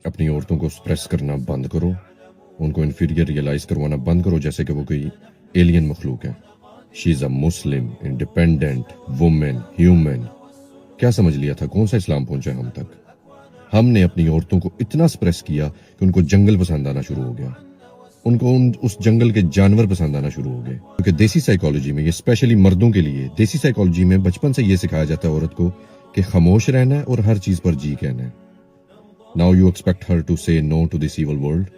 اپنی عورتوں کو سپریس کرنا بند کرو، ان کو انفیریئر ریئلائز کروانا بند کرو جیسے کہ وہ کوئی ایلین مخلوق ہے. شی از اے مسلم انڈیپینڈنٹ وومن ہیومن. کیا سمجھ لیا تھا؟ کون سا اسلام پہنچا ہم تک؟ ہم نے اپنی عورتوں کو اتنا سپریس کیا کہ ان کو جنگل پسند آنا شروع ہو گیا، ان کو اس جنگل کے جانور پسند آنا شروع ہو گئے. کیونکہ دیسی سائیکالوجی میں، یہ اسپیشلی مردوں کے لیے دیسی سائیکالوجی میں بچپن سے یہ سکھایا جاتا ہے عورت کو کہ خاموش رہنا ہے اور ہر چیز پر جی کہنا ہے. Now you expect her to say no to this evil world.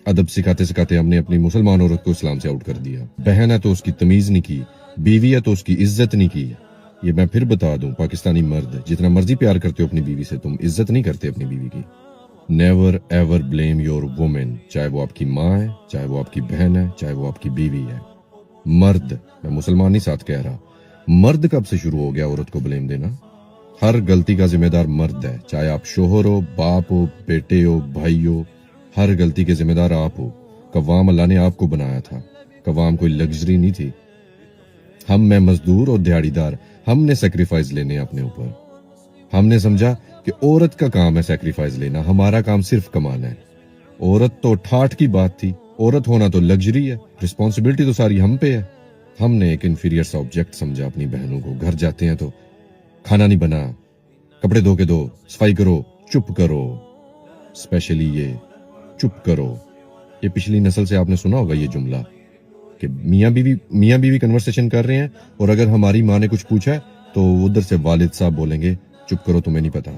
ادب سکھاتے سکھاتے ہم نے اپنی مسلمان عورت کو اسلام سے آؤٹ کر دیا. بہن ہے تو اس کی تمیز نہیں کی، بیوی ہے تو اس کی عزت نہیں کی. یہ میں پھر بتا دوں، پاکستانی مرد جتنا مرضی پیار کرتے ہو اپنی بیوی سے، تم عزت نہیں کرتے اپنی بیوی کی. Never ever blame your woman, چاہے وہ آپ کی ماں ہے، چاہے وہ آپ کی بہن ہے، چاہے وہ آپ کی بیوی ہے. مرد، میں مسلمان نہیں ساتھ کہہ رہا، مرد کب سے شروع ہو گیا عورت کو بلیم دینا؟ ہر غلطی کا ذمہ دار مرد ہے، چاہے آپ شوہر ہو، باپ ہو، بیٹے ہو، بھائی ہو. ہر غلطی کے ذمہ دار آپ ہو. قوام اللہ نے آپ کو بنایا تھا، قوام کوئی لگژری نہیں تھی. ہم میں مزدور اور دیہڑی دار، ہم نے سیکریفائز لینے اپنے اوپر. ہم نے سمجھا کہ عورت کا کام ہے سیکریفائز لینا، ہمارا کام صرف کمانا ہے. عورت تو ٹھاٹ کی بات تھی، عورت ہونا تو لگژری ہے، رسپانسبلٹی تو ساری ہم پہ ہے. ہم نے ایک انفیریئر سا آبجیکٹ سمجھا اپنی بہنوں کو. گھر جاتے ہیں تو کھانا نہیں بنا، کپڑے دھو کے دو، صفائی کرو، چپ کرو. اسپیشلی یہ چپ کرو. یہ پچھلی نسل سے آپ نے سنا ہوگا یہ جملہ کہ میاں بیوی کنورسیشن کر رہے ہیں اور اگر ہماری ماں نے کچھ پوچھا تو ادھر سے والد صاحب بولیں گے چپ کرو تمہیں نہیں پتا.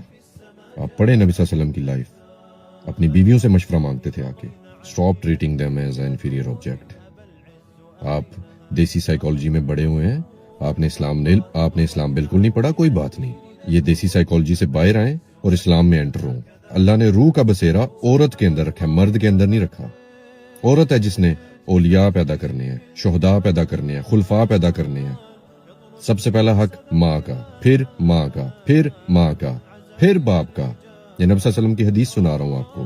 آپ پڑھیں نبی صلی اللہ علیہ وسلم کی لائف، اپنی بیویوں سے مشورہ مانگتے تھے آ کے. Stop treating them as an inferior object. آپ دیسی سائیکالوجی میں بڑے ہوئے ہیں، آپ نے اسلام بالکل نہیں پڑھا، کوئی بات نہیں. یہ دیسی سائیکالوجی سے باہر آئیں اور اسلام میں انٹر ہوں. اللہ نے روح کا بسیرا عورت کے اندر رکھا ہے، مرد کے اندر نہیں رکھا. عورت ہے جس نے اولیاء پیدا کرنے ہیں، شہداء پیدا کرنے ہیں، خلفاء پیدا کرنے ہیں. سب سے پہلا حق ماں کا، پھر ماں کا، پھر ماں کا، پھر باپ کا. یہ نبی صلی اللہ علیہ وسلم کی حدیث سنا رہا ہوں آپ کو.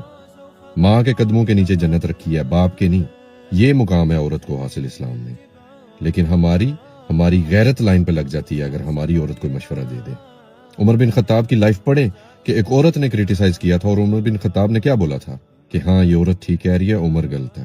ماں کے قدموں کے نیچے جنت رکھی ہے، باپ کے نہیں. یہ مقام ہے عورت کو حاصل اسلام میں. لیکن ہماری غیرت لائن پہ لگ جاتی ہے اگر ہماری عورت کوئی مشورہ دے دے. عمر بن خطاب کی لائف پڑھیں کہ ایک عورت نے کریٹیسائز کیا تھا اور عمر بن خطاب نے کیا بولا تھا کہ ہاں یہ عورت ٹھیک کہہ رہی ہے، عمر غلط ہے.